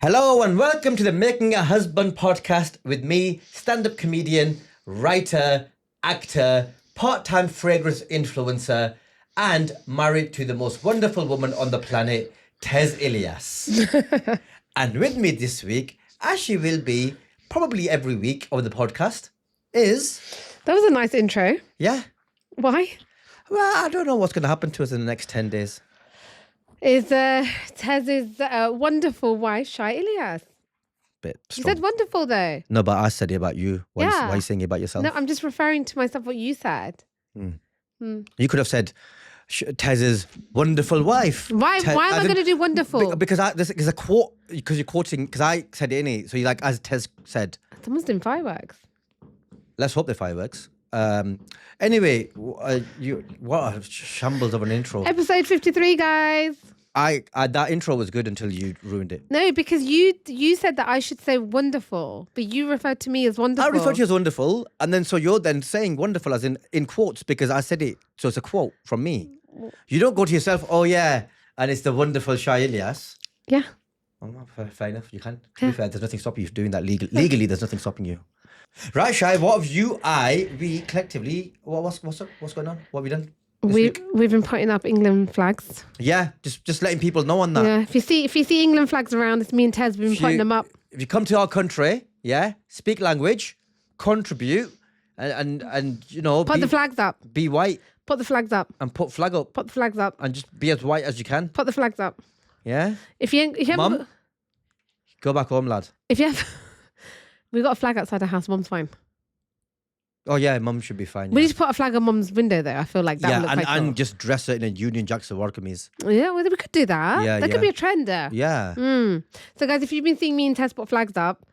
Hello and welcome to the Making a Husband podcast with me, stand-up comedian, writer, actor, part-time fragrance influencer, and married to the most wonderful woman on the planet, Tez Ilyas. And with me this week, as she will be probably every week on the podcast, is... That was a nice intro. Yeah. Why? Well, I don't know what's going to happen to us in the next 10 days. Is Tez's wonderful wife, Shy Ilyas. Bit You strong. said wonderful though. No, but I said it about you. Why Yeah. are you saying it about yourself? No, I'm just referring to myself what you said. You could have said Tez's wonderful wife. Why am I going to do wonderful? Because this is a quote. Because you're quoting. Because I said it innit. So you like as Tez said. Someone's doing fireworks. Let's hope the fireworks. Anyway, what a shambles of an intro. Episode 53, guys. I that intro was good until you ruined it. No, because you said that I should say wonderful, but you referred to me as wonderful. I referred to you as wonderful, and then so you're then saying wonderful as in quotes because I said it. So it's a quote from me. You don't go to yourself, oh yeah, and it's the wonderful Shy Ilyas. Yeah. Oh, fair enough. You can. To be fair, there's nothing stopping you from doing that legally. There's nothing stopping you. Right, Shy. What have we collectively? What's going on? What have we done? We've been putting up England flags. Yeah, just letting people know on that. Yeah. If you see England flags around, it's me and Tez. We've been putting them up. If you come to our country, yeah, speak language, contribute, and you know, Put the flags up. Be white Put the flags up. and put flag up Put the flags up. and just be as white as you can. Put the flags up. Yeah. If you haven't, Mum, go back home, lad. if you have, we've got a flag outside our house. Mum's fine. Oh yeah, Mum should be fine. We Yeah, need to put a flag on Mum's window though. I feel like that would look and, quite and just dress her in a Union Jacks or work kameez. cool. Yeah, well, we could do that. Yeah, that yeah. could be a trend there. Yeah. So guys, if you've been seeing me and Tess put flags up,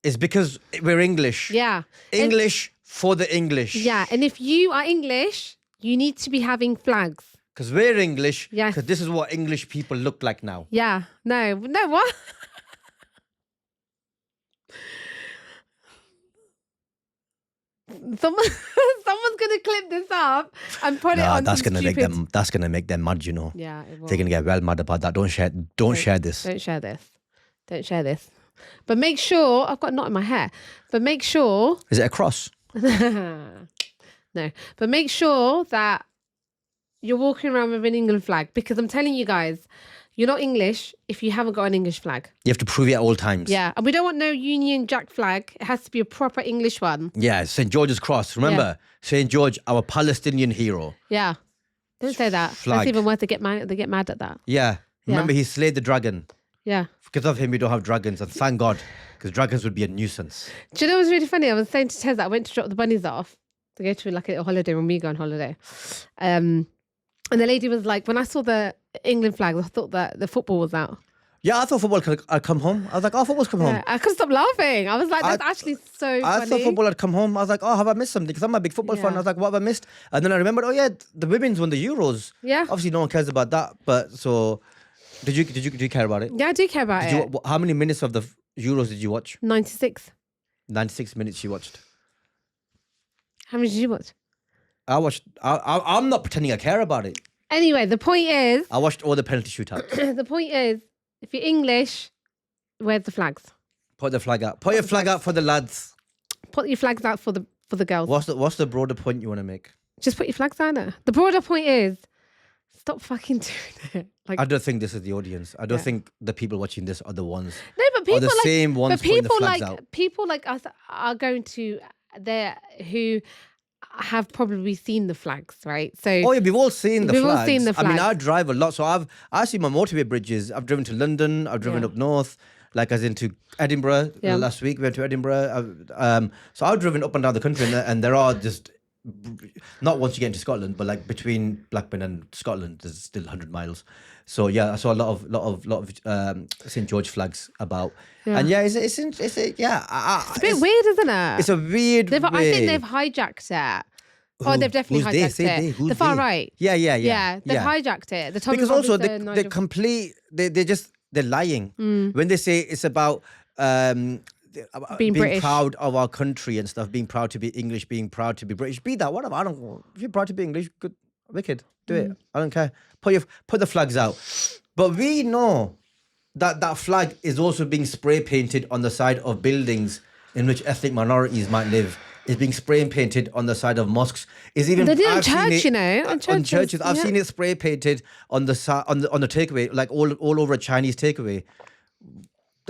It's because we're English. yeah. English for the English. Yeah, and if you are English, you need to be having flags. Because we're English. Yes. Because this is what English people look like now. Yeah. No, what? Someone's gonna clip this up and put it on. That's some gonna make stupid... them. That's gonna make them mad. You know. Yeah, it will. They're gonna get well mad about that. Don't share this. Don't share this. Don't share this. But make sure I've got a knot in my hair. But make sure Is it a cross? no. But make sure that you're walking around with an England flag because I'm telling you guys, you're not English if you haven't got an English flag. You have to prove it at all times. Yeah, and we don't want no Union Jack flag. It has to be a proper English one. Yeah, St. George's Cross. Remember, St. George, our Palestinian hero. Yeah. Don't say that. Flag. That's even worse. They get mad at that. Yeah. Remember, he slayed the dragon. Yeah. Because of him, we don't have dragons. And thank God, because dragons would be a nuisance. Do you know what's really funny? I was saying to Tez that I went to drop the bunnies off to go to like a little holiday when we go on holiday. And the lady was like, when I saw the England flag, I thought that the football was out. Yeah, I thought football had come home. I was like, oh, football's come home. Yeah, I couldn't stop laughing. I was like, that's actually so I funny. thought football had come home. I was like, oh, have I missed something? Because I'm a big football fan. I was like, what have I missed? And then I remembered, oh yeah, the women's won the Euros. Yeah. Obviously, no one cares about that. But so, did you care about it? Yeah, I do care about it. How many minutes of the Euros did you watch? 96. 96 minutes you watched. How many did you watch? I watched. I'm not pretending I care about it. Anyway, the point is, I watched all the penalty shootouts. the point is, if you're English, where's the flags? Put the flag out. Put your flag out for the lads. Put your flags out for the girls. What's the broader point you want to make? Just put your flags down there. The broader point is, stop fucking doing it. Like, I don't think this is the audience. I don't think the people watching this are the ones. no, but people the like same ones but putting the people flags like out. people like us are going to there who have probably seen the flags, right? So Oh yeah, we've all seen the We've flags. all seen the I mean, flags. I drive a lot, so I've seen my motorway bridges. I've driven to London. I've driven Yeah. up north, like as into Edinburgh. Yeah. Last week we went to Edinburgh. So I've driven up and down the country, and there are just not once you get into Scotland, but like between Blackburn and Scotland, there's still 100 miles. So yeah, I saw a lot of St. George flags about, Yeah. and yeah, it's a bit weird, isn't it? It's a weird. I way. think they've hijacked it. Oh, Who- they've definitely who's they? hijacked Say they. it. Who's The far they? right. Yeah. They've hijacked it. The Tommy Because also Robinson, they're Nigel- complete. They're lying when they say it's about being British. proud of our country and stuff, being proud to be English, being proud to be British. Be that, whatever. I don't. If you're proud to be English, good, wicked, do it. I don't care. Put the flags out. But we know that flag is also being spray painted on the side of buildings in which ethnic minorities might live. It's being spray painted on the side of mosques. It's even They do it in I've seen church, it on on churches. I've yeah. seen it spray painted on the on the takeaway, like all over a Chinese takeaway.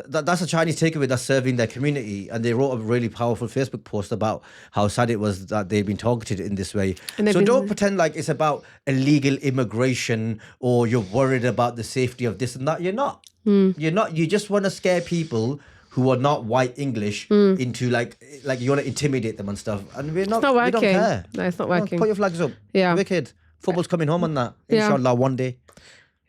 That's a Chinese takeaway that's serving their community, and they wrote a really powerful Facebook post about how sad it was that they've been targeted in this way. So don't pretend like it's about illegal immigration or you're worried about the safety of this and that. You're not. You're not. You just want to scare people who are not white English into like you want to intimidate them and stuff. And we're not. It's not working. We don't care. No, it's not No, working. put your flags up. Yeah. Wicked. Football's coming home on that. Yeah. Inshallah, one day.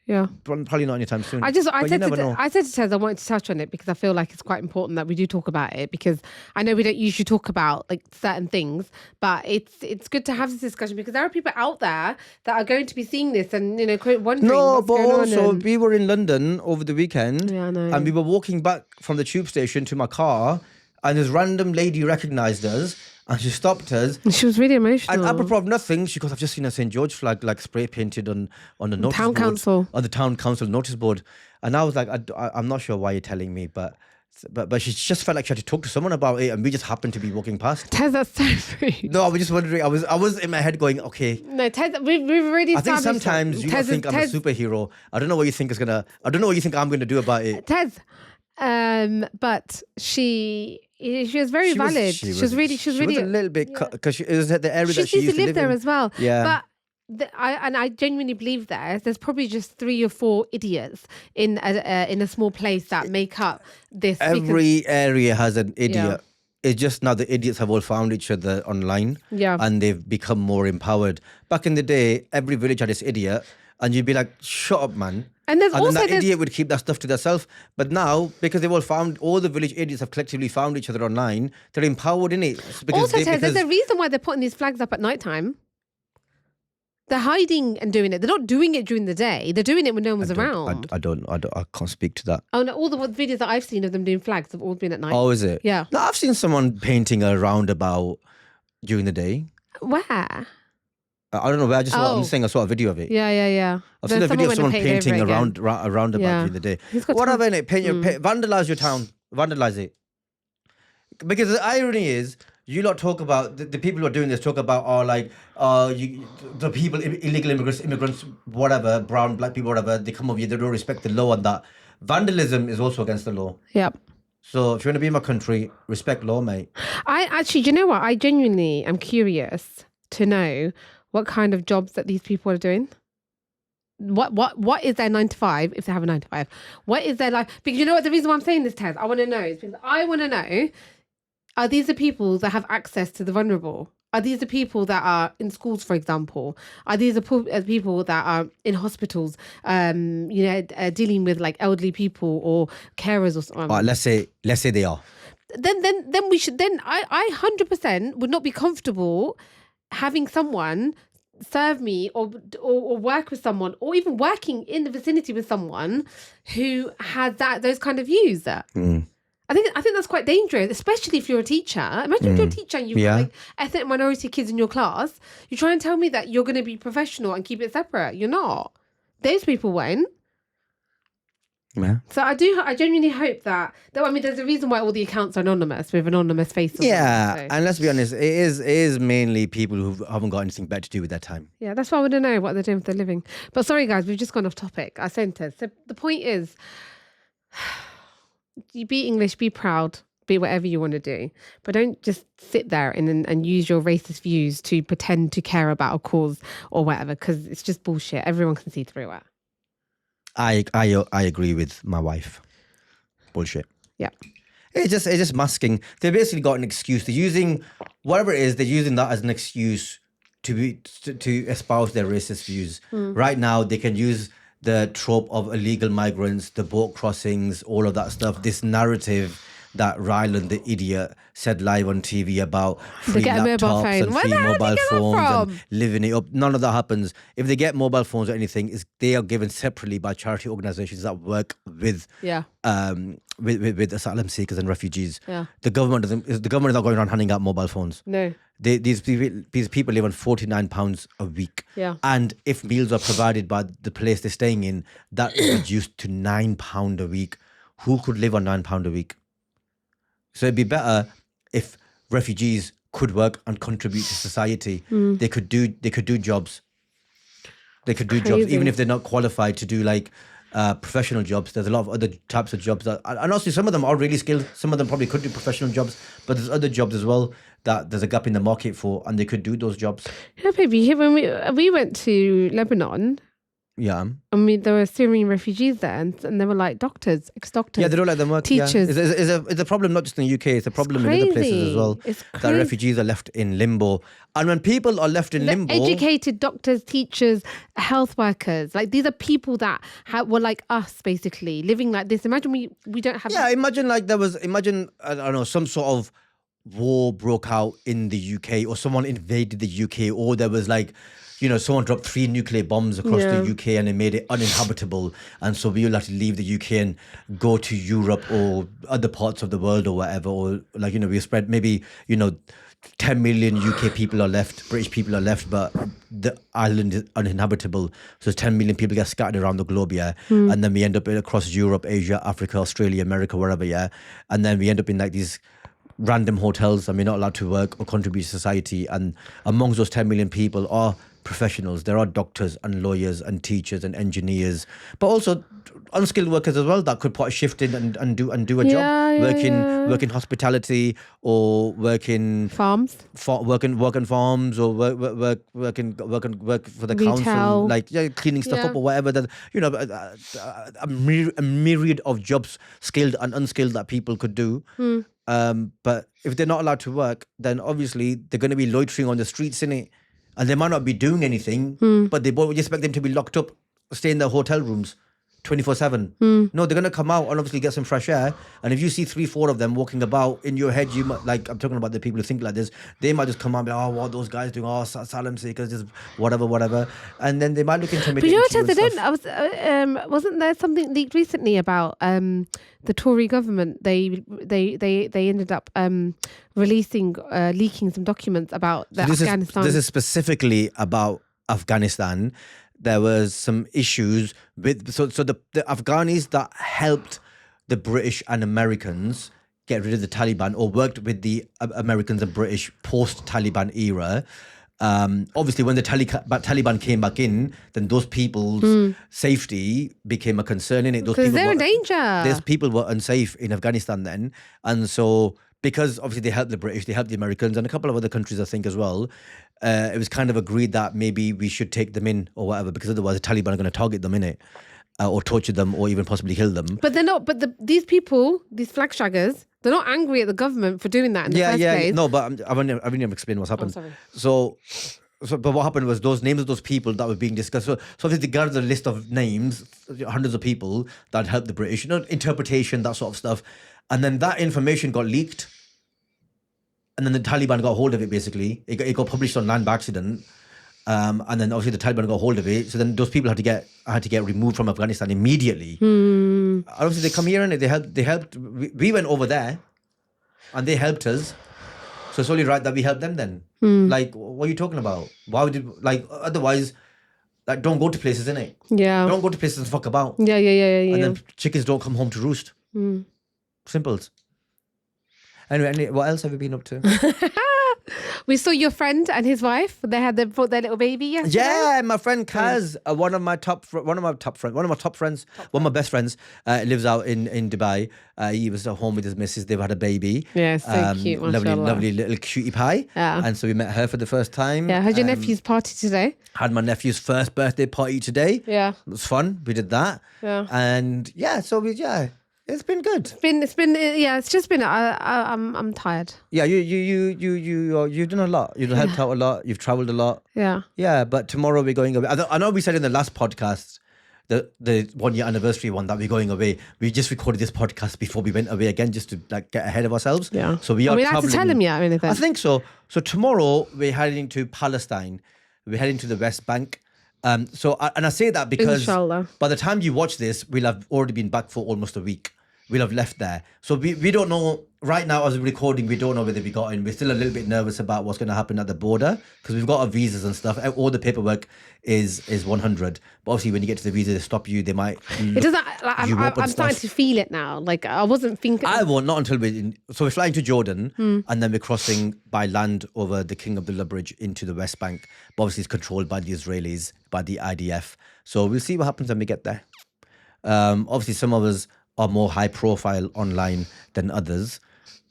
Yeah. Probably not anytime soon. I But said you never to know. I said to Tez I wanted to touch on it because I feel like it's quite important that we do talk about it, because I know we don't usually talk about like certain things, but it's good to have this discussion because there are people out there that are going to be seeing this and wondering No, what's but going on. also And... we were in London over the weekend, Yeah, I know. and we were walking back from the tube station to my car, and this random lady recognised us, and she stopped us. She was really emotional. And apropos of nothing, she goes, "I've just seen a St George flag like spray painted on the notice town board, council. on the town council notice board." And I was like, "I'm not sure why you're telling me, but she just felt like she had to talk to someone about it, and we just happened to be walking past." Tez, that's so rude. No, I was just wondering. I was in my head going, "Okay." No, Tez, we've already I think established sometimes that. you Tez, think I'm a superhero. I don't know what you think I don't know what you think I'm gonna do about it. Tez, but she was very valid. She was really a little bit because it was at the area that she used used to live live there in. as well. Yeah. But I genuinely believe there's probably just 3 or 4 idiots in a small place that make up this. Every area has an idiot. Yeah. It's just now the idiots have all found each other online. Yeah. And they've become more empowered. Back in the day, every village had this idiot, and you'd be like, "Shut up, man." And there's then also that idiot would keep that stuff to themselves. But now, because all the village idiots have collectively found each other online, they're empowered in it. Also, Tez, there's a reason why they're putting these flags up at night time. They're hiding and doing it. They're not doing it during the day. They're doing it when no one's around. I can't speak to that. Oh no! All the videos that I've seen of them doing flags have all been at night. Oh, is it? Yeah. No, I've seen someone painting a roundabout during the day. Where? I don't know where. I'm saying I saw a video of it. Yeah. I've seen a video of someone painting a round. roundabout during the day. Whatever, innit? Vandalize your town. Vandalize it. Because the irony is, you lot talk about the people who are doing this talk about the people, illegal immigrants, whatever, brown, black people, whatever. They come over here, they don't respect the law and that. Vandalism is also against the law. Yep. So if you want to be in my country, respect law, mate. I actually, do you know what? I genuinely am curious to know what kind of jobs that these people are doing. What is their 9 to 5 if they have a 9 to 5? What is their life? Because you know what, the reason why I'm saying this, Tez, I want to know is because I want to know, are these the people that have access to the vulnerable? Are these the people that are in schools, for example? Are these the people that are in hospitals, dealing with like elderly people or carers or something? Let's say they are. Then we should. Then I 100% would not be comfortable having someone serve me or work with someone or even working in the vicinity with someone who has those kind of views. I think that's quite dangerous, especially if you're a teacher. Imagine if you're a teacher and you've got like ethnic minority kids in your class. You try and tell me that you're going to be professional and keep it separate. You're not. Those people won't. Yeah. So I genuinely hope that there's a reason why all the accounts are anonymous with anonymous faces. Yeah, and let's be honest, it is mainly people who haven't got anything better to do with their time. Yeah, that's why I want to know what they're doing for their living. But sorry guys, we've just gone off topic. I sent it. So the point is, you be English, be proud, be whatever you want to do, but don't just sit there and use your racist views to pretend to care about a cause or whatever, because it's just bullshit. Everyone can see through it. I agree with my wife. Bullshit. Yeah. It's just masking. They basically got an excuse. They're using whatever it is. They're using that as an excuse to espouse their racist views. Right now, they can use the trope of illegal migrants, the boat crossings, all of that stuff. This narrative that Ryland, the idiot, said live on TV about free get a mobile laptops phone. and Where free the hell did mobile they get that phones and from? living it up. None of that happens. If they get mobile phones or anything, they are given separately by charity organisations that work with Yeah. with asylum seekers and refugees. Yeah. The government is not going around handing out mobile phones. No. These people live on £49 a week. Yeah. And if meals are provided by the place they're staying in, that is reduced to £9 a week. Who could live on £9 a week? So it'd be better if refugees could work and contribute to society. They could do jobs. They could do jobs, even if they're not qualified to do like professional jobs. There's a lot of other types of jobs and honestly, some of them are really skilled. Some of them probably could do professional jobs, but there's other jobs as well that there's a gap in the market for, and they could do those jobs. Yeah, baby. When we went to Lebanon, Yeah. there were Syrian refugees there, and they were like doctors, ex-doctors. Yeah, they don't let them work. Teachers. Yeah. It's a problem not just in the UK. It's a problem in other places as well. It's that crazy. refugees are left in limbo, and when people are left in limbo, Educated doctors, teachers, health workers, like these are people that were like us, basically living like this. Imagine we don't have. Yeah, imagine I don't know, some sort of war broke out in the UK, or someone invaded the UK, or there was like, someone dropped 3 nuclear bombs across the UK and it made it uninhabitable, and so we all had to leave the UK and go to Europe or other parts of the world or whatever, or like, we spread maybe 10 million UK people are left, British people are left, but the island is uninhabitable. So 10 million people get scattered around the globe, and then we end up across Europe, Asia, Africa, Australia, America, wherever, and then we end up in like these random hotels, and we're not allowed to work or contribute to society. And amongst those 10 million people are professionals. There are doctors and lawyers and teachers and engineers, but also unskilled workers as well that could put a shift in and do a job, work in hospitality, or work in farms, work on farms, or work for the retail, council, like cleaning stuff up or whatever. That a myriad of jobs, skilled and unskilled, that people could do. But if they're not allowed to work, then obviously they're going to be loitering on the streets, innit? And they might not be doing anything, but they both expect them to be locked up, stay in their hotel rooms 24/7. No, they're going to come out and obviously get some fresh air. And if you see 3-4 of them walking about, in your head, you might, like, I'm talking about the people who think like this, they might just come out and be like, oh, what are those guys doing? Oh, asylum seekers, just whatever. And then they might look into But wasn't there something leaked recently about the Tory government? They ended up leaking some documents about Afghanistan. This is specifically about Afghanistan. There was some issues with so the Afghanis that helped the British and Americans get rid of the Taliban, or worked with the Americans and British post-Taliban era. Obviously, when the Taliban came back in, then those people's safety became a concern in it. Because they're in danger. Those people were unsafe in Afghanistan then, and so, because obviously they helped the British, they helped the Americans, and a couple of other countries, I think, as well. It was kind of agreed that maybe we should take them in or whatever, because otherwise the Taliban are going to target them, innit? Or torture them, or even possibly kill them. But they're not. But these people, these flag shaggers, they're not angry at the government for doing that in the first place. No, but I've only explained what's happened. Oh, So, but what happened was those names of those people that were being discussed. So obviously they gathered a list of names, hundreds of people that helped the British, interpretation, that sort of stuff, and then that information got leaked. And then the Taliban got hold of it, basically. It got published online by accident. And then obviously the Taliban got hold of it. So then those people had to get removed from Afghanistan immediately. Obviously they come here and they helped. We went over there and they helped us. So it's only right that we help them then. Like, what are you talking about? Why would you, otherwise, don't go to places, innit? Yeah. Don't go to places and fuck about. Yeah. And then chickens don't come home to roost. Simples. Anyway, what else have you been up to? We saw your friend and his wife. They brought their little baby yesterday. Yeah, my friend Kaz, one of my best friends, lives out in Dubai. He was at home with his missus. They've had a baby. Yeah, so cute. Lovely little cutie pie. Yeah. And so we met her for the first time. Yeah, had your nephew's party today? Had my nephew's first birthday party today. Yeah. It was fun. We did that. Yeah. And it's been good. It's just been. I'm tired. Yeah, you've done a lot. You've helped out a lot. You've travelled a lot. Yeah. Yeah, but tomorrow we're going away. I know we said in the last podcast, the 1 year anniversary one that we're going away. We just recorded this podcast before we went away again, just to like get ahead of ourselves. Yeah. So we are. we have to traveling. tell him yet or anything? I think so. So tomorrow we're heading to Palestine. We're heading to the West Bank. And I say that because Inshallah. by the time you watch this, we'll have already been back for almost a week. We'll have left there. So we don't know right now as we're recording, we don't know whether we got in. We're still a little bit nervous about what's going to happen at the border because we've got our visas and stuff. All the paperwork is 100. But obviously when you get to the visa, they stop you. They might. It doesn't. Like, I'm starting to feel it now. Like I wasn't thinking. I won't, not until we're flying to Jordan and then we're crossing by land over the King Abdullah Bridge into the West Bank. But obviously it's controlled by the Israelis, by the IDF. So we'll see what happens when we get there. Obviously some of us are more high profile online than others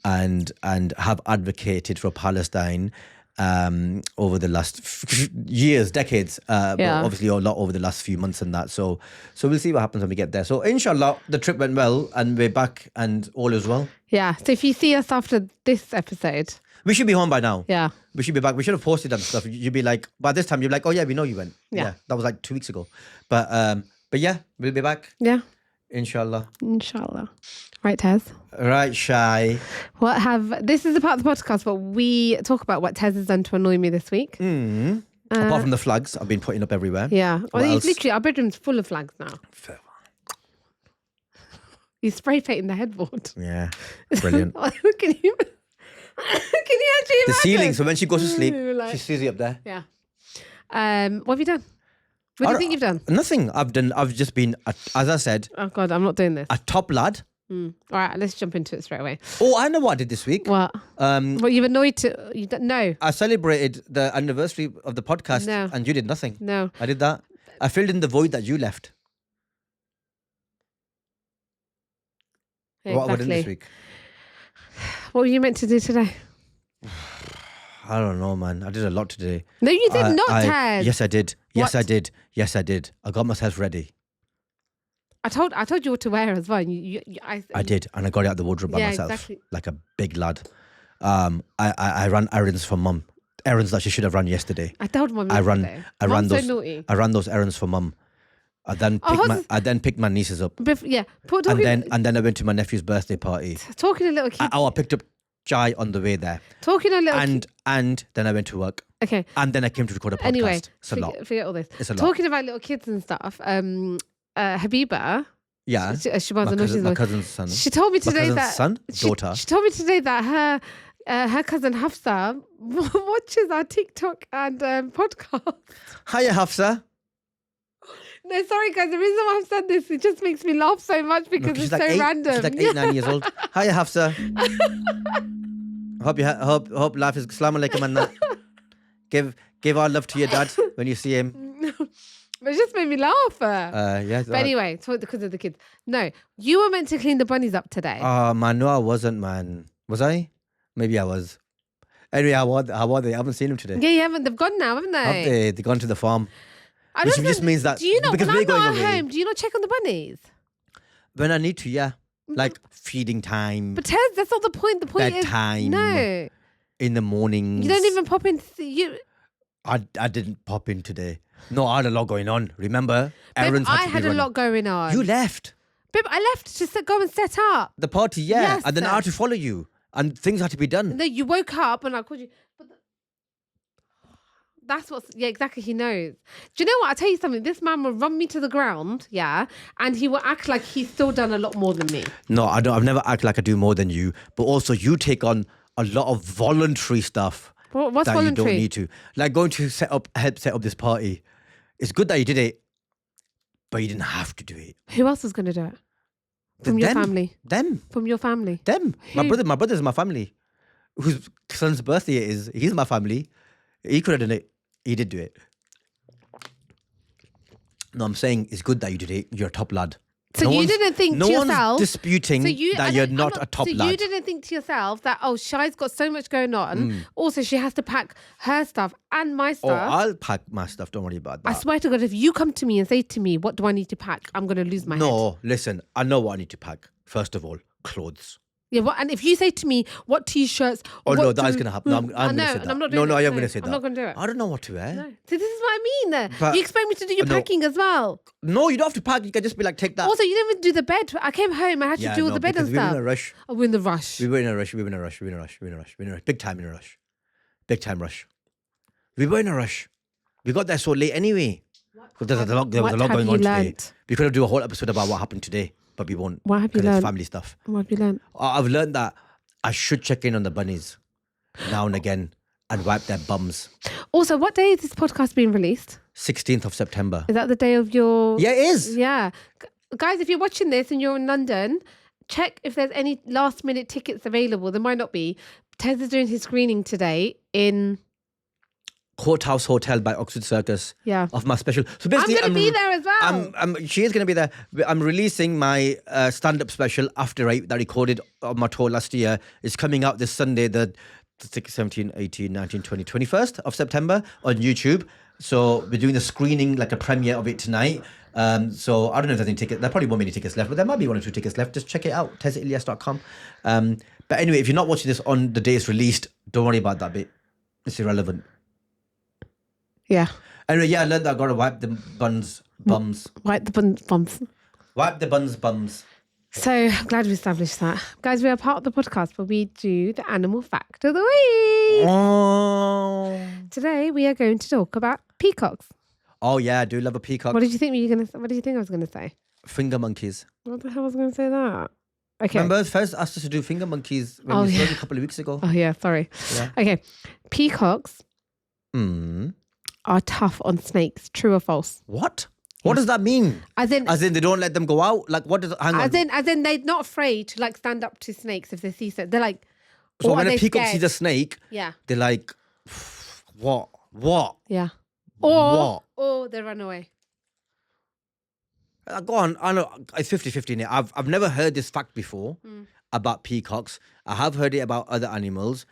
and have advocated for Palestine over the last years, decades, but obviously a lot over the last few months and that. So we'll see what happens when we get there. So inshallah, the trip went well and we're back and all is well. Yeah. So if you see us after this episode, we should be home by now. Yeah. We should be back. We should have posted that stuff. You'd be like, by this time, you're like, oh yeah, we know you went. Yeah. That was like 2 weeks ago. But yeah, we'll be back. Yeah. Inshallah. Right, Tez? Right, Shy. This is the part of the podcast where we talk about what Tez has done to annoy me this week. Apart from the flags I've been putting up everywhere. Yeah. What Well, else? literally, our bedroom's full of flags now. He's spray painting the headboard. Yeah. Brilliant. Can you actually imagine? The ceiling, so when she goes to sleep, Like- she sees it up there. Yeah. What have you done? What do you think you've done? Nothing. I've just been, as I said, Oh God, I'm not doing this. a top lad. All right, let's jump into it straight away. Oh, I know what I did this week. What? Well, you've annoyed to no. I celebrated the anniversary of the podcast No. and you did nothing. No. I did that. I filled in the void that you left. Yeah, What have I done this exactly. week? What were you meant to do today? I don't know, man. I did a lot today. No, you did not, Tez. Yes, I did. Yes, What? I did. Yes, I did. I got myself ready. I told you what to wear as well. I did, and I got it out the wardrobe by Yeah, myself, exactly. like a big lad. I ran errands for mum, errands that she should have run yesterday. I told Mum I yesterday. ran Mum's those. so naughty. I ran those errands for mum. I then picked my nieces up, Yeah, and then I went to my nephew's birthday party. talking a little kid. I picked up Jai on the way there, Talking a little. and then I went to work, Okay. and then I came to record a podcast. Anyway, It's a lot. forget all this. It's a lot. Talking about little kids and stuff. Habiba. Yeah, my cousin's son. She told me today cousin's that son? Daughter. She told me today that her cousin Hafsa watches our TikTok and podcast. Hiya, Hafsa. No, sorry guys. The reason why I've said this, it just makes me laugh so much because Look, it's she's so like 8, random. She's like 8, 9 years old. Hiya, Hafsa. hope life is Assalamu alaikum and that. Give our love to your dad when you see him. But it just made me laugh. Yeah. But anyway, because of the kids. No, you were meant to clean the bunnies up today. Oh man, no, I wasn't, man. Was I? Maybe I was. Anyway, how are they? I haven't seen them today. Yeah, you haven't. They've gone now, haven't they? Have they? They've gone to the farm. I Which don't know. just means that Do you not? because When we're I'm going not away. at home, do you not check on the bunnies? When I need to, yeah. Like feeding time, But Tez, that's not the point. The point bedtime, is no. in the mornings. You don't even pop in to see you. I didn't pop in today. No, I had a lot going on. Remember? Babe, Errands I to be had a run. lot going on. You left Babe, I left to go and set up. the party, yeah. Yes, and then I had to follow you. And things had to be done. No, you woke up and I called you. But that's what's, yeah, exactly. He knows. Do you know what? I'll tell you something. This man will run me to the ground, yeah, and he will act like he's still done a lot more than me. No, I don't. I've never acted like I do more than you. But also, you take on a lot of voluntary stuff What's that voluntary? you don't need to. Like going to help set up this party. It's good that you did it, but you didn't have to do it. Who else was going to do it? From your family? Them. From your family? Them. Who? My brother's my family. Whose son's birthday it is. He's my family. He could have done it. He did do it. No, I'm saying it's good that you did it. You're a top lad. So No you one's- didn't think no to one's yourself. disputing that you're not a top so lad. you didn't think to yourself that, oh, Shai's got so much going on. Also, she has to pack her stuff and my Oh, stuff. I'll pack my stuff. Don't worry about that. I swear to God, if you come to me and say to me, what do I need to pack? I'm going to lose my head. No, listen, I know what I need to pack. First of all, clothes. Yeah, what? And if you say to me, what T-shirts? Oh what no, that is going to happen. No, I'm I going know, to say and that. I'm not No, doing no, it. I am going to say that. I'm not going to do it. I don't know what to wear. No. So this is what I mean. But- You expect me to do your No. packing as well. No, you don't have to pack. You can just be like, take that. Also, you didn't even do the bed. I came home. I had to do all the bed and because we were in stuff. a rush. Oh, we're in the rush. We were in a rush. Big time in a rush. Big time rush. We were in a rush. We got there so late anyway. Because there was a lot going on today. We could have do a whole episode about what happened today, but we won't. What have you 'cause it's learned? family stuff. What have you learned? I've learned that I should check in on the bunnies now and again and wipe their bums. Also, what day is this podcast being released? 16th of September. Is that the day of your... Yeah, it is. Yeah. Guys, if you're watching this and you're in London, check if there's any last minute tickets available. There might not be. Tez is doing his screening today in... Courthouse Hotel by Oxford Circus. Yeah. Of my special. So I'm basically, going to be there as well. She is going to be there. I'm releasing my stand-up special After 8 that I recorded on my tour last year. It's coming out this Sunday, the 16, 17, 18, 19, 20, 21st of September on YouTube. So we're doing a screening, like a premiere of it tonight. So I don't know if there's any tickets. There probably won't be any tickets left, but there might be 1 or 2 tickets left. Just check it out, tezilyas.com. But anyway, if you're not watching this on the day it's released, don't worry about that bit. It's irrelevant. Yeah. Anyway, yeah, I learned that I got to wipe the bums. Wipe the bums. Wipe the bums. So I'm glad we established that. Guys, we are part of the podcast where we do the animal fact of the week. Oh. Today we are going to talk about peacocks. Oh yeah, I do love a peacock. What did you think What did you think I was gonna say? Finger monkeys. What the hell was I gonna say that? Okay. Remember, first asked us to do finger monkeys when we spoke a couple of weeks ago. Oh yeah, sorry. Yeah. Okay. Peacocks Mm. are tough on snakes. True or false? What? What does that mean? As in they don't let them go out? Like what does hang on. as in they're not afraid to like stand up to snakes if they see snakes. They're like, So or when are a they peacock scared? sees a snake, Yeah. they're like, what? Yeah. What? Or they run away. Go on, I know it's 50-50 now. I've never heard this fact before about peacocks. I have heard it about other animals.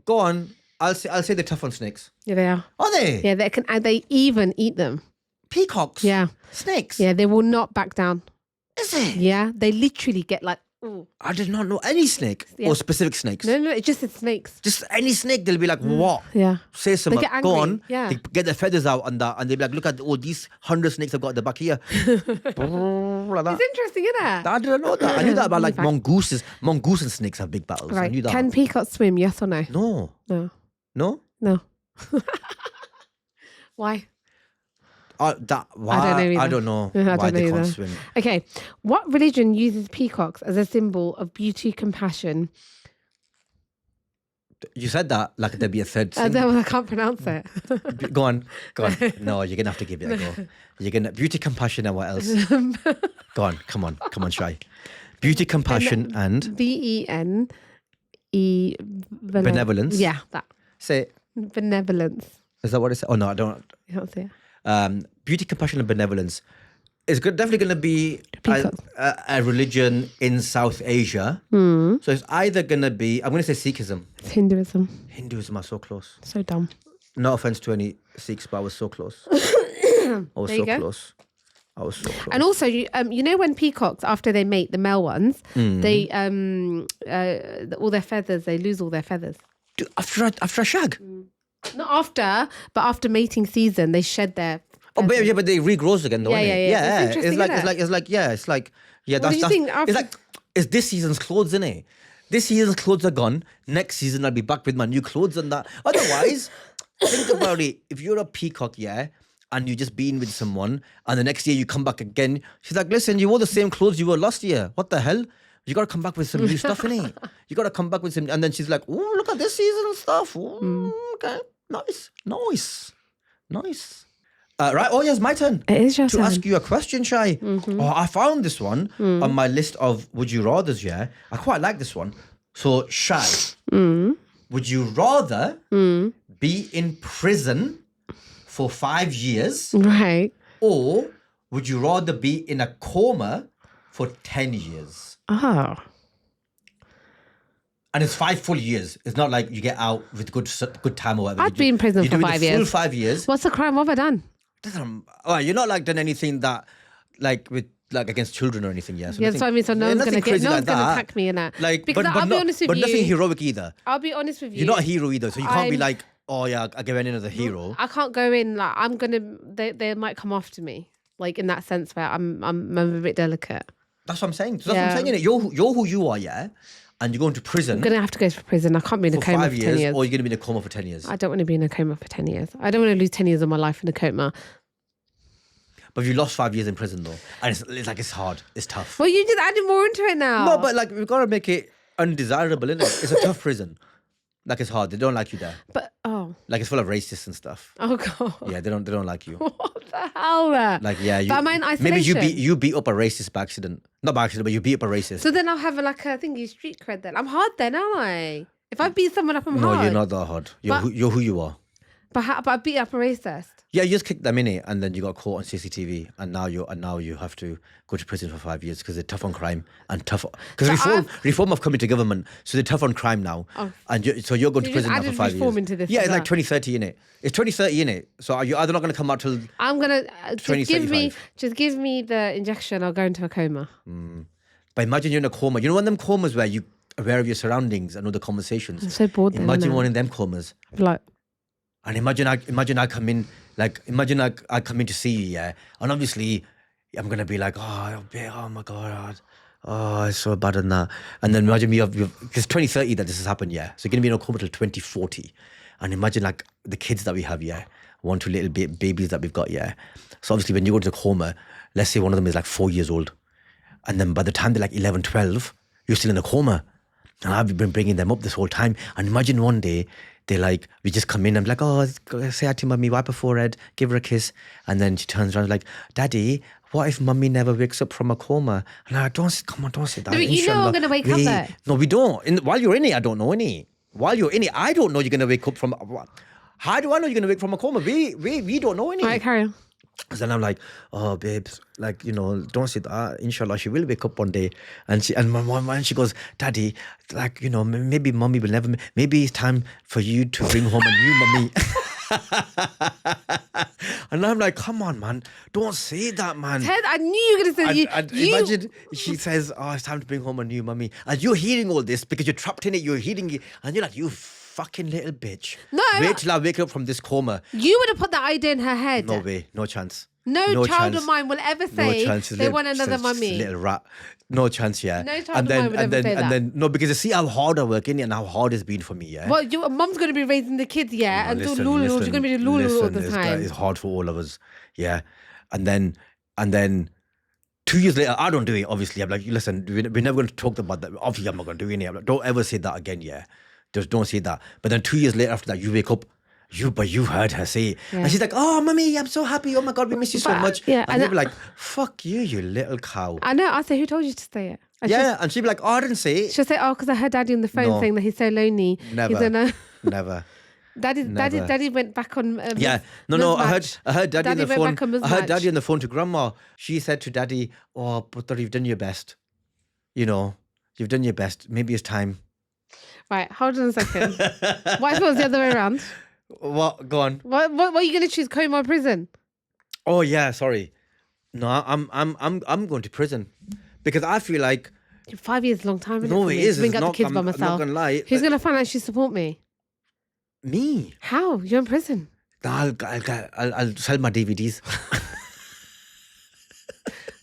Go on. I'll say they're tough on snakes. Yeah, they are. Are they? Yeah, they even eat them. Peacocks? Yeah. Snakes? Yeah, they will not back down. Is it? Yeah, they literally get like, ooh. I did not know any snake or specific snakes. No, it's just the snakes. Just any snake, they'll be like, what? Yeah. Say something. get Go angry. on. Yeah. They get their feathers out and that, and they'll be like, look at all these 100 snakes I've got at the back here. like that. It's interesting, isn't it? I didn't know that. I knew that about like Fun fact. mongooses. Mongoose and snakes have big battles. I Right. knew that. Can peacocks swim? Yes or no? No. No. No? No. Why? Why? I don't know either. I don't know I why don't they know can't either. swim. Okay. What religion uses peacocks as a symbol of beauty, compassion? You said that like there'd be a third thing. I can't pronounce it. Go on. No, you're gonna have to give it a go. You're gonna beauty, compassion, and what else? Go on, come on, Shy. Beauty, compassion, and BENE. benevolence. Yeah, that. Say, Benevolence. is that what it says? Oh no, I don't. You can't say it. Beauty, compassion, and benevolence. It's definitely going to be a religion in South Asia. So it's either going to be, I'm going to say Sikhism. It's Hinduism. Hinduism are so close. So dumb. No offense to any Sikhs, but I was so close. I was There you so go. close. I was so close. And also, you know when peacocks, after they mate, the male ones, they all their feathers, they lose all their feathers. Dude, after a shag? Not after, but after mating season, they shed their. Oh, but yeah, but they regrows again, though. Yeah, innit? yeah, yeah. It's interesting, It's isn't it? That's do you think after- it's like it's this season's clothes, isn't it? This season's clothes are gone. Next season I'll be back with my new clothes and that. Otherwise, think about it. If you're a peacock, yeah, and you just been with someone, and the next year you come back again, she's like, listen, you wore the same clothes you wore last year. What the hell? You got to come back with some new stuff, innit? You got to come back with some, and then she's like, oh, look at this seasonal stuff. Ooh, okay, nice. Right, oh yes, my turn. It is your to turn. ask you a question, Shai. Oh, I found this one on my list of would you rathers, yeah. I quite like this one. So, Shai, would you rather be in prison for 5 years Right. or would you rather be in a coma for 10 years? Oh. And it's 5 full years. It's not like you get out with good time or whatever. I'd be in prison you're for doing 5 the full years. 5 years. What's the crime? What have I done? You're not like done anything that, like with like against children or anything. Yeah, so Yeah, that's what I mean. So no one's nothing gonna crazy like that. attack me in that. Like, because but I'll be not, honest with but you. nothing heroic either. I'll be honest with you. You're not a hero either, so you can't be I'm- like, oh yeah, I went in as a hero. I can't go in like I'm gonna. They might come after me, like in that sense where I'm a bit delicate. That's what I'm saying. So that's what I'm saying. Innit? You're who you are, yeah, and you're going to prison. I'm gonna have to go to prison. I can't be in a for coma 5 for 10 years, years. or you're gonna be in a coma for 10 years. I don't want to be in a coma for 10 years. I don't want to lose 10 years of my life in a coma. But you lost 5 years in prison though, and it's like it's hard, it's tough. Well, you just added more into it now. No, but like we've got to make it undesirable, innit? It's a tough prison. Like it's hard. They don't like you there. But Like it's full of racists and stuff. oh god. Yeah, they don't like you. What the hell? Like yeah, you, But am I in maybe isolation? you beat up a racist by accident. Not by accident, but you beat up a racist. So then I'll have a thingy street cred then. I'm hard then, aren't I? If I beat someone up, I'm No, hard. you're not that hard. But- You're who you are. But I beat up a racist. Yeah, you just kicked them in it, and then you got caught on CCTV, and now you have to go to prison for 5 years because they're tough on crime and tough because So reform have come into government, so they're tough on crime now, Oh. and so you're going So to you prison just now for added 5 reform years. into this Yeah, as it's like well. 2030 in it. It's 2030 in it. So are you either not going to come out till I'm gonna just 2035? give me the injection. I'll go into a coma. But imagine you're in a coma. You know one of them comas where you aware of your surroundings and all the conversations. I'm so bored then, Imagine innit? one of them comas. Like, And imagine I come in, like, imagine I come in to see you, yeah? And obviously, I'm going to be like, oh my God, oh, it's so bad and that. And then imagine because 2030 that this has happened, yeah? So you're going to be in a coma till 2040. And imagine, like, the kids that we have, yeah? 2 little babies that we've got, yeah? So obviously, when you go to the coma, let's say one of them is like 4 years old. And then by the time they're like 11, 12, you're still in a coma. And I've been bringing them up this whole time. And imagine one day, they like, we just come in, I'm like, oh, say hi to mummy, wipe her forehead, give her a kiss. And then she turns around like, Daddy, what if mummy never wakes up from a coma? And I'm like, don't say that. No, but you know I'm gonna wake up there. No, we don't. While you're in it, I don't know any. While you're in it, I don't know you're going to wake up from, how do I know you're going to wake from a coma? We don't know any. all right, carry on. So then I'm like, oh, babes, like, you know, don't say that. Inshallah, she will wake up one day. And my mom, and she goes, Daddy, like, you know, maybe mommy will never, maybe it's time for you to bring home a new mummy. And I'm like, come on, man, don't say that, man. Ted, I knew you were going to say And you. imagine she says, oh, it's time to bring home a new mummy. And you're hearing all this because you're trapped in it, you're hearing it. And you're like, you fucking little bitch. No. Wait till I wake up from this coma. You would have put that idea in her head. No way, no chance. No child chance. of mine will ever say they want another mummy. Little rat. No chance, yeah. No child of mine would ever say that. And then, no, because you see how hard I work in it and how hard it's been for me, yeah? Well, your mum's going to be raising the kids, yeah, No, and do listen, Lulu. listen, She's going to be doing Lulu all the listen, time. It's hard for all of us, yeah. And then 2 years later, I don't do it, obviously. I'm like, listen, we're never going to talk about that. Obviously, I'm not going to do it. I'm like, don't ever say that again, yeah. Just don't say that. But then 2 years later after that, you wake up, you heard her say it. Yeah. And she's like, oh, mummy, I'm so happy. Oh my God, we miss you so But, much. yeah, and and you'll be like, fuck you, you little cow. I know. I say, who told you to say it? And Yeah, and she'd be like, oh, I didn't say it. She'll say, oh, because I heard Daddy on the phone No. saying that he's so lonely. Never. He's in a... Never. Never. Daddy went back on. Yeah, no. I heard Daddy on the went phone. back on I heard Mismatch. Daddy on the phone to Grandma. She said to Daddy, "Oh, brother, you've done your best. You know, you've done your best. Maybe it's time." Right, hold on a second. What if it was the other way around? What? Go on. What are you going to choose, coma or prison? Oh yeah, sorry. No, I'm going to prison because I feel like 5 years is a long time. no, it is. Bring It's up not, the kids I'm by not myself. gonna lie. Who's going to financially support me? Me? How? You're in prison. I'll sell my DVDs.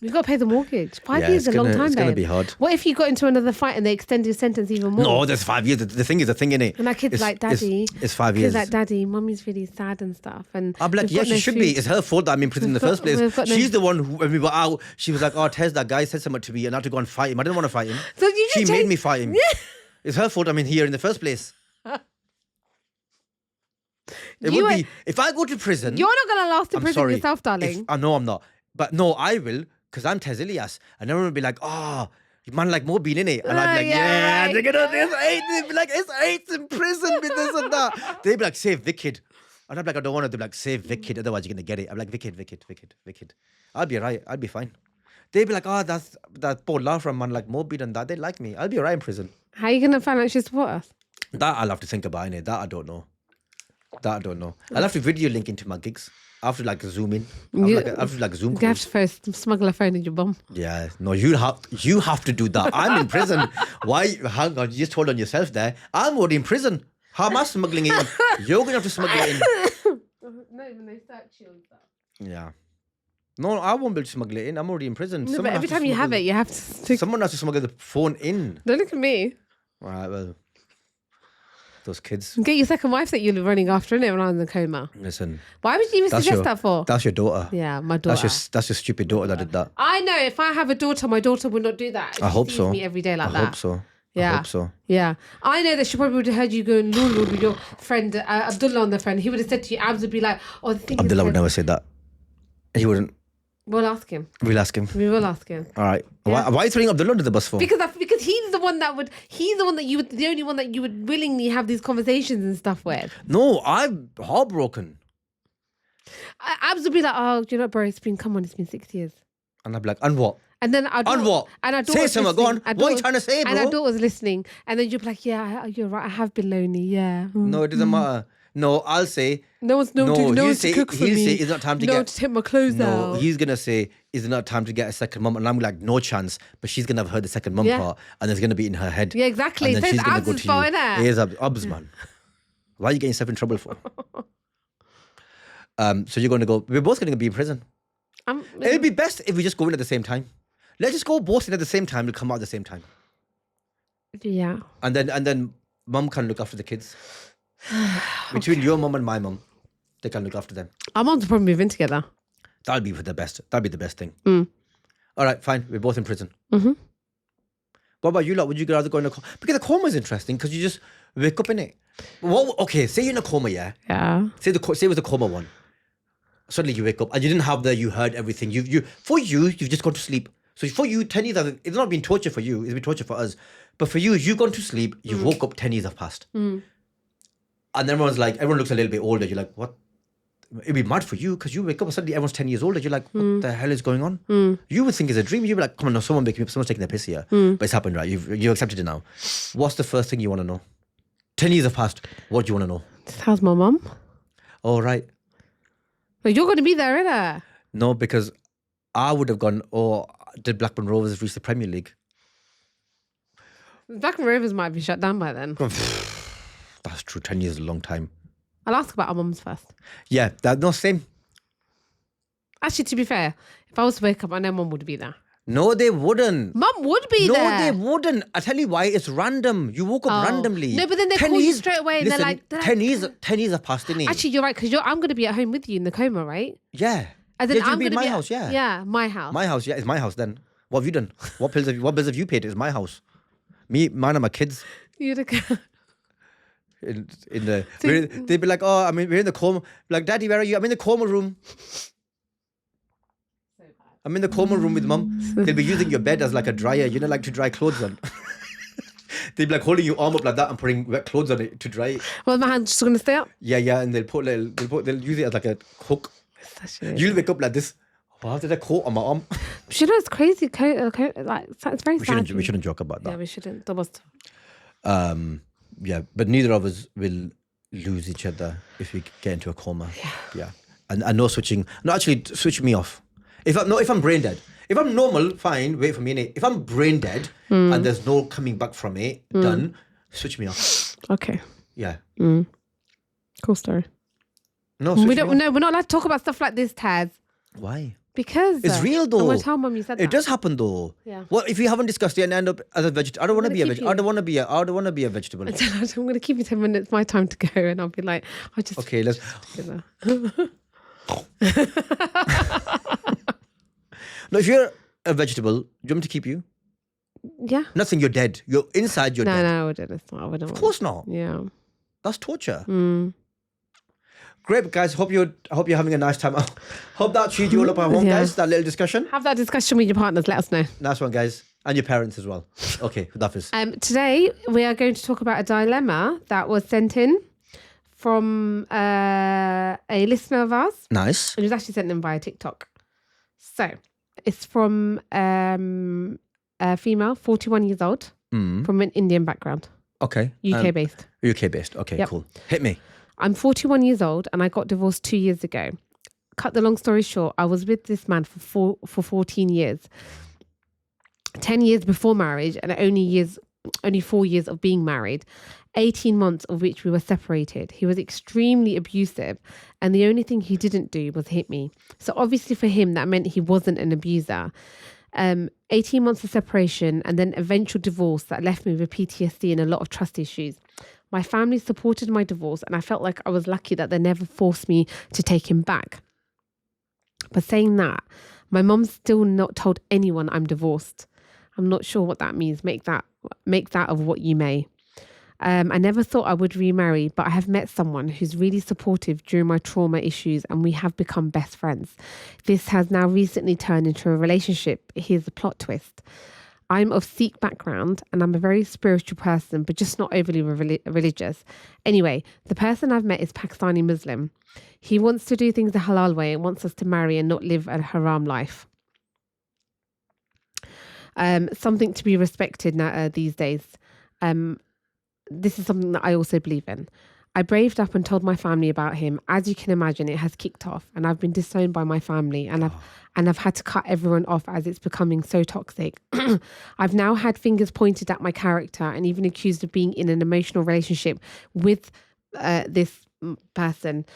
We've got to pay the mortgage. 5 years is a long time, It's gonna babe. be hard. What if you got into another fight and they extended your sentence even more? No, there's 5 years. The thing is, innit? And our kids like, Daddy. It's 5 Kids years. like, Daddy, Mummy's really sad and stuff. And I'm like, we've yeah, got she no should food. be. It's her fault that I'm in prison in the first we've place. got no- She's the one who, when we were out, she was like, oh, Tez, that guy said something to me and I had to go and fight him. I didn't want to fight him. So you She just made changed- me fight him. It's her fault I'm in here in the first place. It You would were- be, if I go to prison, You're not going to last in I'm prison sorry. yourself, darling. I know I'm not. But no, I will, because I'm Tez Ilyas. And everyone will be like, oh, man like Mobeen, innit? And I'd be like, yeah, yeah, right. they're gonna, there's eight. They'd be like, it's 8 in prison with this and that. They'd be like, save Vic Kid. And I'm like, I don't want to. They'd be like, save Vic Kid, otherwise you're gonna get it. I'm like, Vic Kid. I'll be alright. I'll be fine. They'd be like, oh, that's that poor law from man like Mobeen and that. They like me. I'll be alright in prison. How are you going to financially support us? That I'll have to think about, innit? That I don't know. That I don't know. I'll have to video link into my gigs. I have to like zoom in. I have to like zoom. You have to first smuggle a phone in your bum. Yeah, no, you have to do that. I'm in prison. Why? Hang on, you just told on yourself there. I'm already in prison. How am I smuggling it in? You're gonna have to smuggle it in. No, even they search you and stuff. Yeah. No, I won't be able to smuggle it in. I'm already in prison. No, but every time you have it, you have to. Someone has to smuggle the phone in. Don't look at me. All right, well, those kids. Get your second wife that you're running after, innit, when I'm in the coma. Listen. Why would you even suggest that for? That's your daughter. Yeah, my daughter. That's your stupid daughter that did that. I know. If I have a daughter, my daughter would not do that. I hope sees so. Me every day like I that. hope so. Yeah. I hope so. Yeah. I know that she probably would have heard you going Lord with your friend Abdullah on the phone. He would have said to you, Abs would be like, oh, the thing Abdullah is, would never say that. He wouldn't. We'll ask him. We'll ask him. We will ask him. All right. Yeah. Why are you throwing Abdullah under the bus for? Because he's the one that the only one that you would willingly have these conversations and stuff with. No, I'm heartbroken. Abs would be like, oh, you know, bro, it's been 6 years. And I'd be like, and what? And then our daughter, On what? And our Say something, go on. listening. What are you trying to say, bro? And our daughter's listening. And then you'd be like, yeah, you're right. I have been lonely. Yeah. No, it doesn't matter. No, I'll say. No one's to cook for me. He'll say, it's not time to to take my clothes out. No, he's going to say, is it not time to get a second mum? And I'm like, no chance. But she's going to have heard the second mum part. And it's going to be in her head. Yeah, exactly. And then she's going to go to you. It is Abs, man. Why are you getting yourself in trouble for? So you're going to go, we're both going to be in prison. It'll be best if we just go in at the same time. Let's just go both in at the same time. We'll come out at the same time. Yeah. And then mum can look after the kids. Between your mum and my mum, they can look after them. Our mums will probably move in together. That'll be the best. That'll be the best thing. All right, fine. We're both in prison. Mm-hmm. What about you lot? Would you rather go in a coma? Because the coma is interesting because you just wake up in it. Okay, say you're in a coma, yeah? Yeah. Say it was the coma one. Suddenly you wake up and you didn't have you heard everything. You've just gone to sleep. So for you, 10 years, it's not been torture for you, it's been torture for us. But for you, you've gone to sleep, you woke up, 10 years have passed. And everyone looks a little bit older. You're like, what? It'd be mad for you because you wake up and suddenly everyone's 10 years older. You're like, what the hell is going on? You would think it's a dream. You'd be like, come on, no, someone's taking their piss here. But it's happened, right? You've accepted it now. What's the first thing you want to know? 10 years have passed. What do you want to know? How's my mum? Oh, right. But you're going to be there, innit? No, because I would have gone, did Blackburn Rovers reach the Premier League? Blackburn Rovers might be shut down by then. That's true. 10 years is a long time. I'll ask about our mums first. Yeah, same. Actually, to be fair, if I was to wake up, I know mum would be there. No, they wouldn't. Mum would be there. No, they wouldn't. I tell you why. It's random. You woke up randomly. No, but then they call you straight away. And listen, they're like 10 years have passed, didn't it? Actually, you're right, because I'm going to be at home with you in the coma, right? Yeah. And then I'm going to be in my house, yeah. Yeah, my house. My house, yeah. It's my house then. What have you done? What bills have you paid? It's my house. Mine and my kids. You're the they'd be like, we're in the coma. Like, Daddy, where are you? I'm in the coma room. I'm in the coma room with Mum. They'll be using your bed as like a dryer, like to dry clothes on. They'd be like holding your arm up like that and putting wet clothes on it to dry it. Well, my hand's just going to stay up. Yeah, and they'll use it as like a hook. You'll wake up like this. How did I coat on my arm? But you know, it's crazy. It's very sad. We shouldn't joke about that. Yeah, we shouldn't. That was. Yeah, but neither of us will lose each other if we get into a coma. Yeah. And no switching. No, actually, switch me off. If I'm brain dead. If I'm normal, fine, wait for me. If I'm brain dead and there's no coming back from it, done, switch me off. Okay. Yeah. Cool story. No, we're not allowed to talk about stuff like this, Tez. Why? Because it's real though. I'm going to tell Mum you said that. It does happen though. Yeah. What if you haven't discussed it and end up as a vegetable? I don't want to be a vegetable. I don't want to be a vegetable. I'm going to give you 10 minutes, my time to go, and I'll be like, Okay, let's. No, if you're a vegetable, do you want me to keep you? Yeah. Nothing. You're dead. You're inside. You're dead. No, I wouldn't. I wouldn't. Of course not. Yeah. That's torture. Great, guys. Hope you're having a nice time. Hope that cheered you all up at home, guys. That little discussion. Have that discussion with your partners. Let us know. Nice one, guys, and your parents as well. Okay, that is. Today we are going to talk about a dilemma that was sent in from a listener of ours. Nice. It was actually sent in via TikTok. So it's from a female, 41 years old, from an Indian background. Okay. UK based. UK based. Okay, cool. Hit me. I'm 41 years old and I got divorced 2 years ago. Cut the long story short, I was with this man for 14 years. 10 years before marriage and only 4 years of being married, 18 months of which we were separated. He was extremely abusive and the only thing he didn't do was hit me. So obviously for him, that meant he wasn't an abuser. 18 months of separation and then eventual divorce that left me with PTSD and a lot of trust issues. My family supported my divorce and I felt like I was lucky that they never forced me to take him back. But saying that, my mum's still not told anyone I'm divorced. I'm not sure what that means. Make that of what you may. I never thought I would remarry, but I have met someone who's really supportive during my trauma issues and we have become best friends. This has now recently turned into a relationship. Here's the plot twist. I'm of Sikh background and I'm a very spiritual person, but just not overly religious. Anyway, the person I've met is Pakistani Muslim. He wants to do things the halal way and wants us to marry and not live a haram life. Something to be respected now these days. This is something that I also believe in. I braved up and told my family about him. As you can imagine, it has kicked off and I've been disowned by my family and I've had to cut everyone off as it's becoming so toxic. I've now had fingers pointed at my character and even accused of being in an emotional relationship with this person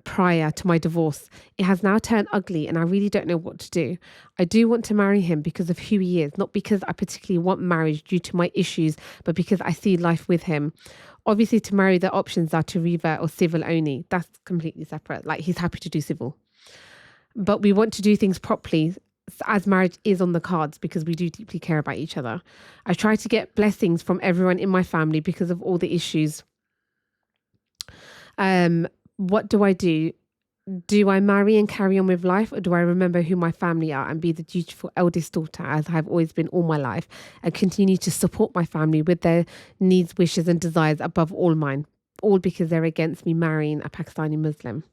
prior to my divorce. It has now turned ugly and I really don't know what to do. I do want to marry him because of who he is, not because I particularly want marriage due to my issues, but because I see life with him. Obviously, to marry, the options are to revert or civil only. That's completely separate. Like, he's happy to do civil. But we want to do things properly as marriage is on the cards because we do deeply care about each other. I try to get blessings from everyone in my family because of all the issues. What do I do? Do I marry and carry on with life, or do I remember who my family are and be the dutiful eldest daughter as I've always been all my life and continue to support my family with their needs, wishes and desires above all mine, all because they're against me marrying a Pakistani Muslim?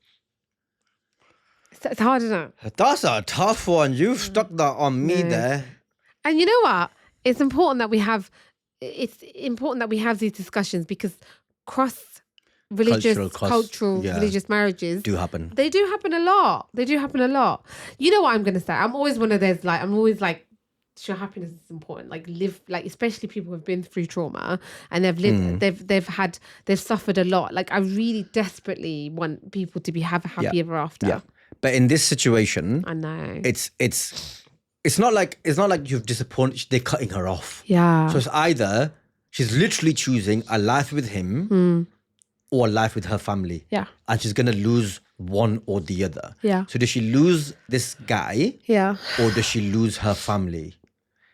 It's hard, isn't it? That's a tough one. You've stuck that on me there. And you know what? It's important that we have these discussions because cultural religious marriages do happen. They do happen a lot. You know what I'm going to say? I'm always one of those, like, I'm always like, sure, happiness is important. Like, especially people who have been through trauma and they've lived, they've suffered a lot. Like, I really desperately want people to have a happy ever after. Yeah. But in this situation, I know it's not like you've disappointed. They're cutting her off. Yeah. So it's either she's literally choosing a life with him or a life with her family. Yeah. And she's going to lose one or the other. Yeah. So does she lose this guy? Yeah. Or does she lose her family?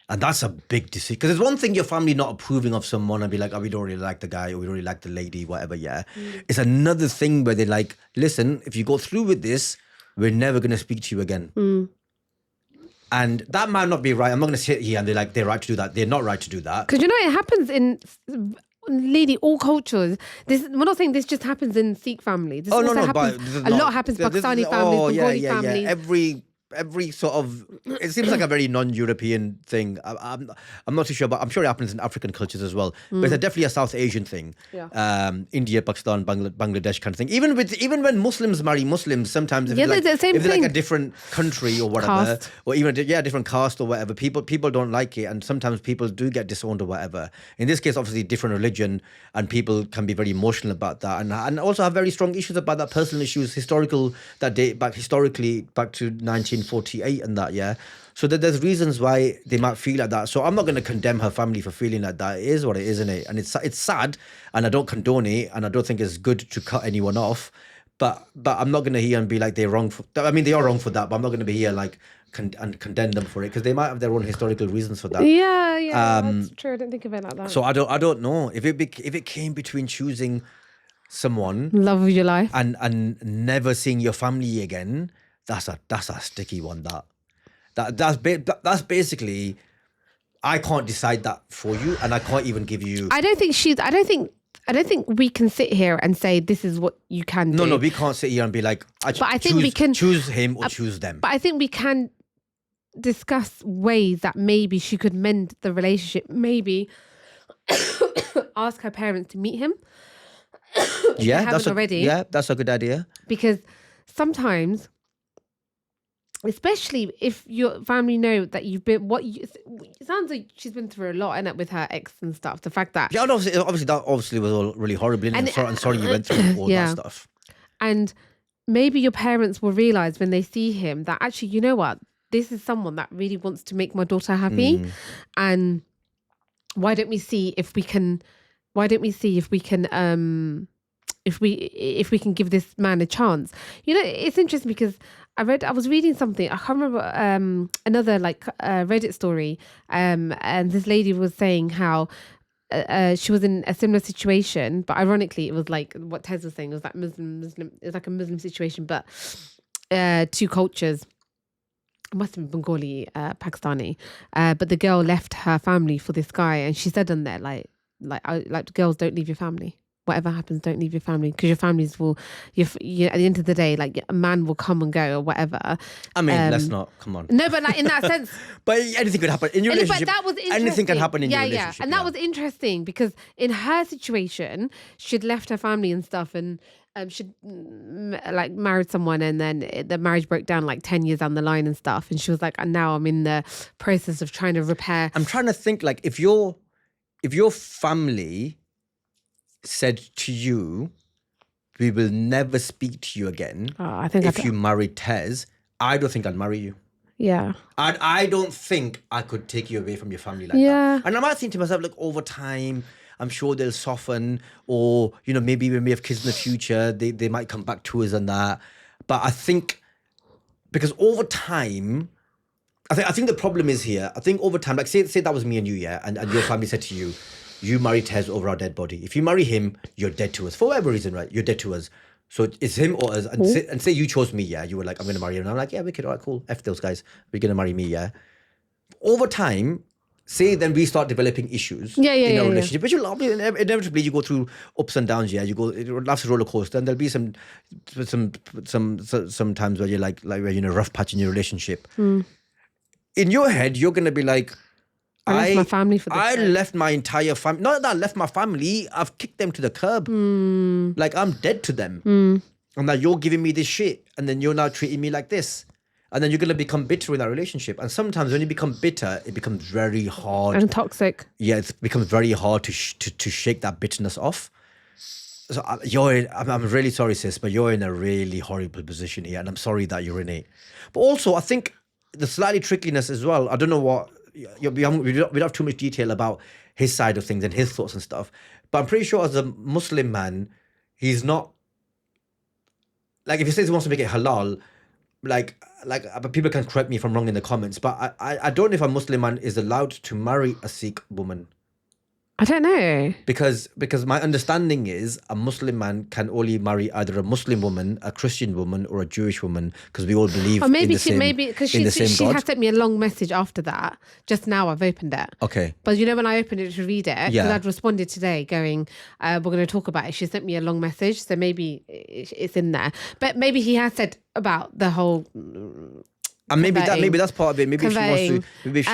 And that's a big decision. Because it's one thing your family not approving of someone and be like, oh, we don't really like the guy or we don't really like the lady, whatever, yeah. It's another thing where they're like, listen, if you go through with this, we're never going to speak to you again. And that might not be right. I'm not going to sit here and they're right to do that. They're not right to do that. Because, you know, it happens in literally all cultures. We're not saying this just happens in Sikh families. This also happens, a lot happens in Pakistani families, Bengali families. Every sort of, it seems like a very non-European thing. I'm not too sure, but I'm sure it happens in African cultures as well. But it's definitely a South Asian thing. Yeah. India, Pakistan, Bangladesh kind of thing. Even when Muslims marry Muslims, sometimes if they're like a different country or whatever, caste. or even different caste or whatever, people don't like it, and sometimes people do get disowned or whatever. In this case, obviously different religion, and people can be very emotional about that, and also have very strong issues about that, personal issues, that date back to 1948 and that, yeah. So there's reasons why they might feel like that. So I'm not going to condemn her family for feeling like that. It is what it is, isn't it? And it's sad, and I don't condone it, and I don't think it's good to cut anyone off. But I'm not going to hear and be like they're wrong for. I mean, they are wrong for that, but I'm not going to be here like and condemn them for it because they might have their own historical reasons for that. Yeah, that's true. I didn't think of it like that. So I don't know if it came between choosing someone, love of your life, and never seeing your family again. That's a sticky one. That's basically, I can't decide that for you, and I can't even give you. I don't think we can sit here and say this is what you can do. No, we can't sit here and be like, I think we can choose him or choose them. But I think we can discuss ways that maybe she could mend the relationship. Maybe ask her parents to meet him. if you haven't already. Yeah, that's a good idea. Because sometimes, especially if your family know that you've been, it sounds like she's been through a lot, innit, with her ex and stuff. The fact that, Yeah, and obviously that obviously was all really horrible. And sorry you went through all that stuff. And maybe your parents will realize when they see him that actually, you know what, this is someone that really wants to make my daughter happy, and why don't we see if we can if we can give this man a chance. You know, it's interesting because I was reading something, I can't remember, another Reddit story, and this lady was saying how she was in a similar situation, but ironically it was like what Tez was saying, it was like Muslim, it was like a Muslim situation, but two cultures. It must have been Bengali, Pakistani, but the girl left her family for this guy, and she said on there like girls, don't leave your family. Whatever happens, don't leave your family, because your families will, at the end of the day, like a man will come and go or whatever. I mean, let's not, come on. No, but like in that sense. But anything could happen in your relationship. But that was interesting. Anything can happen in your relationship. Yeah, and that was interesting because in her situation, she'd left her family and stuff, and she'd like married someone, and then the marriage broke down like 10 years down the line and stuff. And she was like, and now I'm in the process of trying to repair. I'm trying to think, like, if your family said to you, we will never speak to you again if you marry Tez, I don't think I'd marry you. Yeah. I don't think I could take you away from your family like that. And I might think to myself, like, over time, I'm sure they'll soften, or, you know, maybe when we have kids in the future, they might come back to us and that. But I think, because over time, I think the problem is here. I think over time, like say that was me and you, yeah, and your family said to you, you marry Tez over our dead body. If you marry him, you're dead to us. For whatever reason, right? You're dead to us. So it's him or us. And say you chose me, yeah. You were like, I'm going to marry him. And I'm like, yeah, wicked. All right, cool. F those guys. We're going to marry me, yeah. Over time, say then we start developing issues in our relationship, which will inevitably you go through ups and downs, yeah. Life's a roller coaster, and there'll be some times where you're like where you're in a rough patch in your relationship. In your head, you're going to be like, I left my family for this. I left my entire family. Not that I left my family, I've kicked them to the curb. Like, I'm dead to them. And now you're giving me this shit, and then you're now treating me like this. And then you're going to become bitter in that relationship. And sometimes when you become bitter, it becomes very hard. And toxic. Yeah, it becomes very hard to shake that bitterness off. So I'm really sorry, sis, but you're in a really horrible position here. And I'm sorry that you're in it. But also, I think the slightly trickiness as well, I don't know what, we don't have too much detail about his side of things and his thoughts and stuff. But I'm pretty sure as a Muslim man, he's not, like, if he says he wants to make it halal, like people can correct me if I'm wrong in the comments, but I don't know if a Muslim man is allowed to marry a Sikh woman. I don't know. Because my understanding is a Muslim man can only marry either a Muslim woman, a Christian woman, or a Jewish woman, because we all believe in the same God. Because she has sent me a long message after that. Just now I've opened it. Okay. But you know when I opened it to read it, because I'd responded today going, we're going to talk about it. She sent me a long message, so maybe it's in there. But maybe he has said about the whole... And maybe that's part of it. Maybe she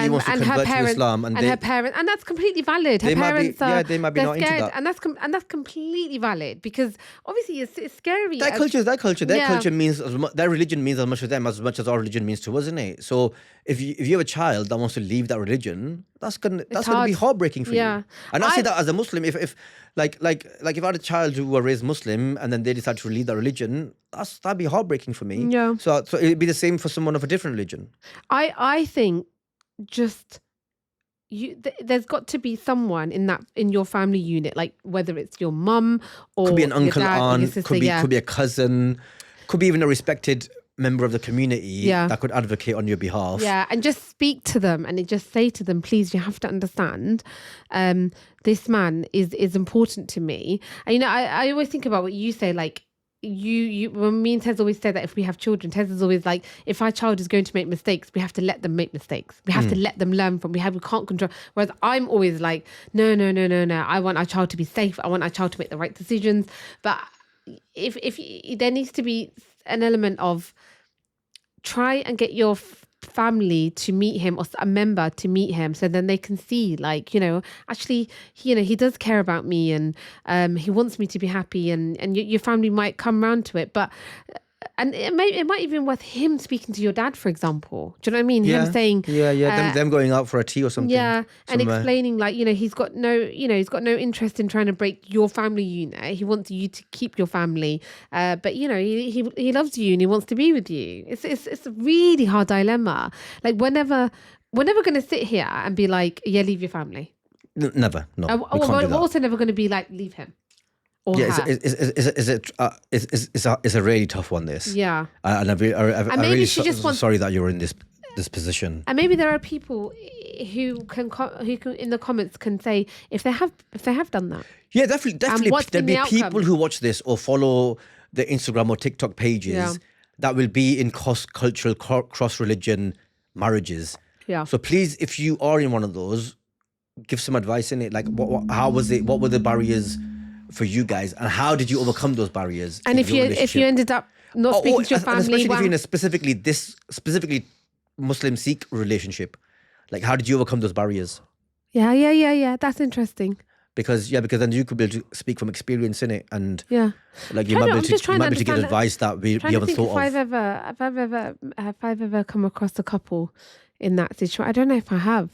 wants to convert to Islam, and her parents, and that's completely valid. Her parents they might be not scared, into that, and that's completely valid, because obviously it's scary. Their culture means their religion means as much to them as much as our religion means to us, isn't it? So if you have a child that wants to leave that religion, that's gonna be heartbreaking for you. And I say that as a Muslim, if like if I had a child who were raised Muslim and then they decide to leave that religion, that'd be heartbreaking for me. Yeah. So it'd be the same for someone of a different religion. I think just there's got to be someone in your family unit, like whether it's your mum or could be an uncle, your dad, aunt, or your sister, could be a cousin, could be even a respected member of the community that could advocate on your behalf. Yeah, and just speak to them and just say to them, please, you have to understand, this man is important to me. And, you know, I always think about what you say, like, you when me and Tez always say that if we have children, Tez is always like, if our child is going to make mistakes, we have to let them make mistakes. We have to let them learn from. We can't control. Whereas I'm always like, no. I want our child to be safe. I want our child to make the right decisions. But if there needs to be an element of try and get your family to meet him or a member to meet him, so then they can see, like, actually, he does care about me, and he wants me to be happy, and your family might come round to it. But and it might even be worth him speaking to your dad, for example. Do you know what I mean? Him saying, them going out for a tea or something. Yeah, and somewhere. explaining, like, he's got no interest in trying to break your family unit. He wants you to keep your family, but he loves you and he wants to be with you. It's a really hard dilemma. Like, we're never going to sit here and be like, yeah, leave your family. Never. No, we can't do we're that. also never going to be like, leave him. Or her. It's a really tough one, this. Yeah. And I'm really sorry that you're in this position. And maybe there are people who can in the comments can say if they have done that. Yeah, definitely. There'll be people who watch this or follow the Instagram or TikTok pages that will be in cross-cultural, cross-religion marriages. Yeah. So please, if you are in one of those, give some advice in it. Like, how was it? What were the barriers for you guys, and how did you overcome those barriers? And if you ended up not speaking to your family, especially if you're in a specifically Muslim Sikh relationship, like, how did you overcome those barriers? Yeah. That's interesting. Because then you could be able to speak from experience in it, and like you I'm might be just trying able to get advice that we haven't thought of. Have I ever come across a couple in that situation? I don't know if I have.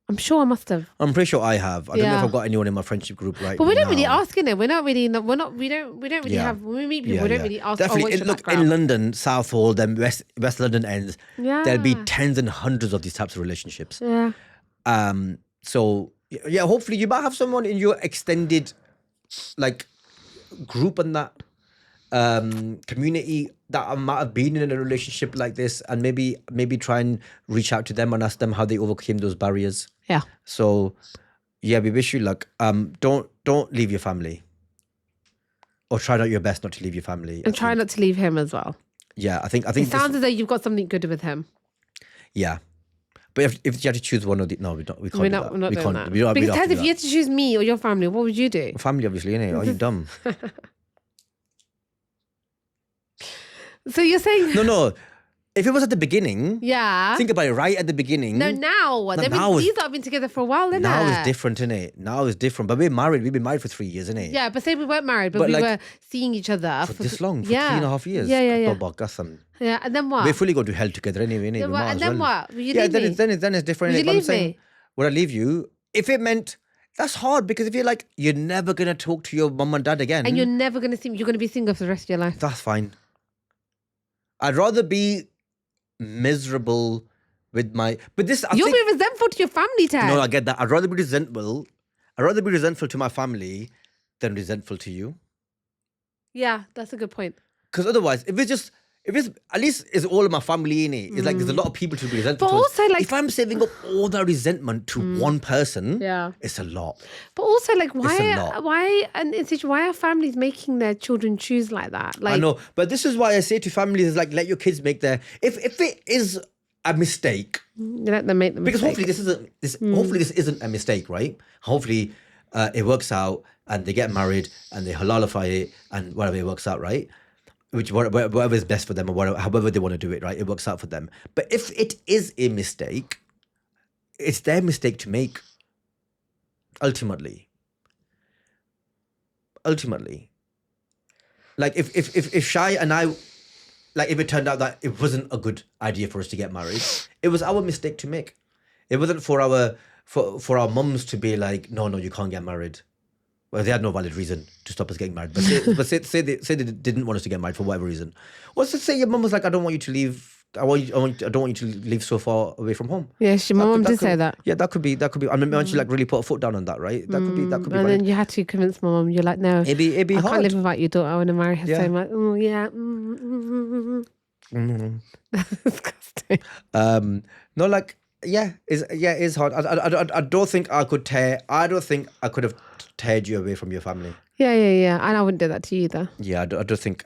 I'm sure I must have. I'm pretty sure I have. I don't know if I've got anyone in my friendship group right now. But we don't really ask, innit? We don't really have, when we meet people, we don't really ask. Definitely. Look, in London, Southall, then West London ends, there'll be tens and hundreds of these types of relationships. Yeah. So yeah, hopefully you might have someone in your extended, like, group and that community that might have been in a relationship like this, and maybe try and reach out to them and ask them how they overcame those barriers. Yeah. So yeah, we wish you luck. Don't leave your family, or try out your best not to leave your family, and try not to leave him as well. Yeah, I think it sounds as though you've got something good with him. Yeah. But if you had to choose one of the... No, we can't do that. We're not doing that. Because Tez, if you had to choose me or your family, what would you do? Family, obviously, innit? Are you dumb? So you're saying... No. If it was at the beginning... Yeah. Think about it, right at the beginning... No, now. These have been together for a while, innit? Now it's different, innit? Now it's different. But we're married. We've been married for 3 years, innit? Yeah, but say we weren't married, but we were seeing each other... For this long? For 3.5 years? Yeah. Yeah, and then what? We're fully going to hell together anyway, innit? And then what? Will you leave me? Then it's different. Would you leave me? Would I leave you? If it meant... That's hard, because if you're like, you're never going to talk to your mum and dad again... And you're never going to see me. You're going to be single for the rest of your life. That's fine. I'd rather be miserable with my... But this... You'll be resentful to your family, Tez. No, I get that. I'd rather be resentful to my family than resentful to you. Yeah, that's a good point. Because otherwise, if it's at least it's all of my family in it. It's like there's a lot of people to be resentful. But also, like, if I'm saving up all that resentment to one person, it's a lot. But also, like, why are families making their children choose like that? Like, I know, but this is why I say to families, is like, let your kids make their... If it is a mistake, let them make the mistake. Because hopefully this isn't a mistake, right? Hopefully it works out and they get married and they halalify it and whatever, it works out, right? Whatever is best for them, or however they want to do it, right? It works out for them. But if it is a mistake, it's their mistake to make. Ultimately, like if Shy and I, like, if it turned out that it wasn't a good idea for us to get married, it was our mistake to make. It wasn't for our mums to be like, no, you can't get married. Well, they had no valid reason to stop us getting married. But say they didn't want us to get married for whatever reason. Or say your mum was like, I don't want you to leave. I don't want you to live so far away from home. Yeah, my mum did say that. Yeah, that could be. I mean, once you like really put a foot down on that, right? That could be. And valid. then you had to convince my mum. You're like, no, it'd be I hard. can't live without your daughter. I want to marry her so much. Oh yeah. That's disgusting. No, like, it's hard. I don't think I could have teared you away from your family. Yeah. And I wouldn't do that to you either. Yeah, I don't think.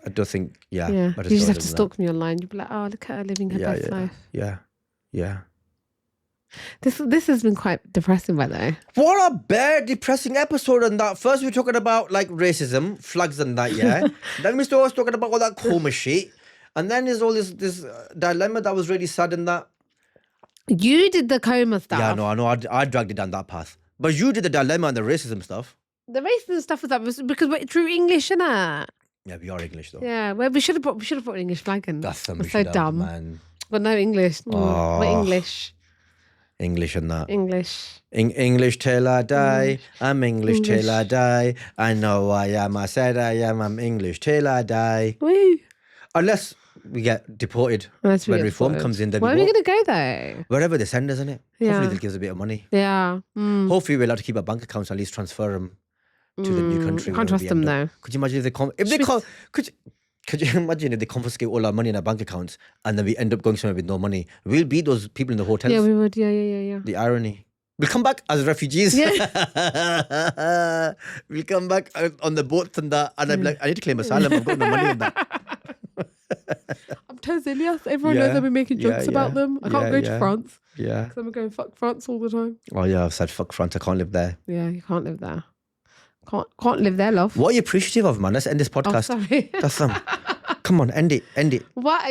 Yeah. You just have to stalk me online. You'd be like, oh, look at her living her best life. Yeah. This has been quite depressing, by the way. What a bad, depressing episode on that. First we were talking about like racism, flags and that, yeah. Then we started talking about all that coma shit. And then there's all this dilemma that was really sad in that. You did the coma stuff. Yeah, no, I know. I dragged it down that path. But you did the dilemma and the racism stuff. The racism stuff was because we're true English, innit? Yeah, we are English though. Yeah, well, we should have put an English flag in. That's We're so dumb. Man. But no English. We're English. English and that. English. English till I die. I'm English till I die. I know I am. I said I am. I'm English till I die. Woo. Unless we get deported when reform comes in. Then where are we going to go though? Wherever they send us, innit? Yeah. Hopefully they'll give us a bit of money. Yeah. Hopefully we're allowed to keep our bank accounts and at least transfer them to the new country. Can't trust them though. Could you imagine could you imagine if they confiscate all our money in our bank accounts and then we end up going somewhere with no money? We'll beat those people in the hotels. Yeah, we would. Yeah. The irony. We'll come back as refugees. Yeah. We'll come back on the boats and that. And I'm like, I need to claim asylum. I've got no money in that. I'm Tez Ilyas. Everyone knows I've been making jokes about them. I can't go to France. Yeah. Because I'm going fuck France all the time. Oh yeah, I've said fuck France. I can't live there. Yeah, you can't live there. Can't live there, love. What are you appreciative of, man? Let's end this podcast. Oh, sorry. That's come on, end it. What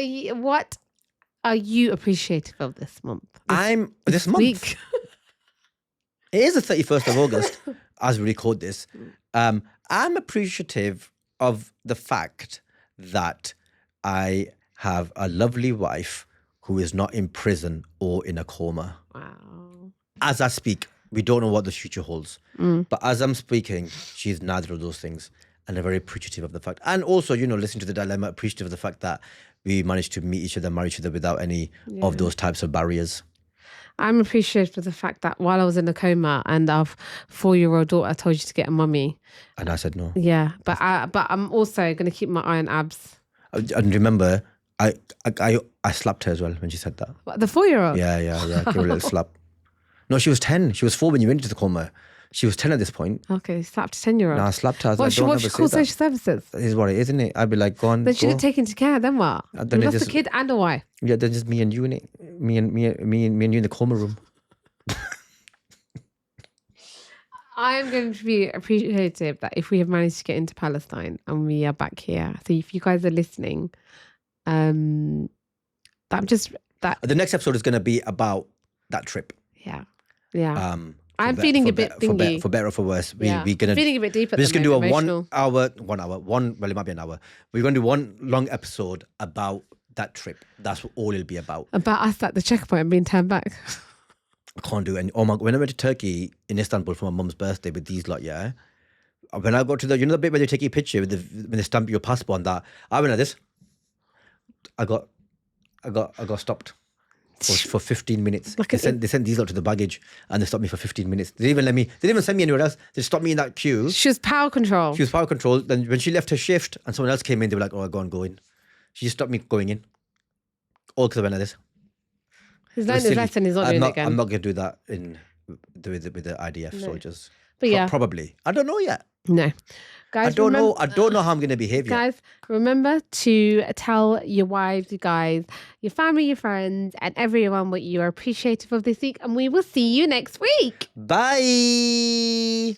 are you appreciative of this month? This month. Week? It is the 31st of August as we record this. I'm appreciative of the fact that I have a lovely wife who is not in prison or in a coma. Wow. As I speak, we don't know what the future holds. But as I'm speaking, she's neither of those things. And I'm very appreciative of the fact. And also, listening to the dilemma, appreciative of the fact that we managed to meet each other, marry each other without any of those types of barriers. I'm appreciative of the fact that while I was in a coma and our 4-year-old daughter told you to get a mummy. And I said no. Yeah, but I'm also going to keep my eye on abs. And remember, I slapped her as well when she said that. What, the 4-year-old? Yeah. Give her a little slap. No, she was 10. She was 4 when you went into the coma. She was 10 at this point. Okay, slapped a 10-year-old. No, I slapped her. What should call social services? That is what it is, isn't it? I'd be like, go on. Then she'd have taken to care. Then what? Then you lost a kid and a wife. Yeah, then just me and you in it. Me and you in the coma room. I am going to be appreciative that if we have managed to get into Palestine and we are back here. So if you guys are listening, the next episode is going to be about that trip. Yeah. I'm feeling a bit thingy. For better or for worse. We're feeling a bit deep at We're just going to do a emotional. 1 hour, well, it might be an hour. We're going to do one long episode about that trip. That's what all it'll be about. About us at the checkpoint and being turned back. I can't do it. Oh my! When I went to Turkey in Istanbul for my mum's birthday with these lot, when I got to the bit where they take your picture with when they stamp your passport on that, I went like this. I got stopped for 15 minutes. They sent these lot to the baggage and they stopped me for 15 minutes. They didn't even send me anywhere else. They stopped me in that queue. She was power control. Then when she left her shift and someone else came in, they were like, "Oh, go in." She just stopped me going in. All because I went like this. He's learned his lesson. He's not doing it again. I'm not going to do that with the IDF soldiers. But probably. I don't know yet. No, guys. I don't know how I'm going to behave yet. Guys, remember to tell your wives, you guys, your family, your friends, and everyone what you are appreciative of this week. And we will see you next week. Bye.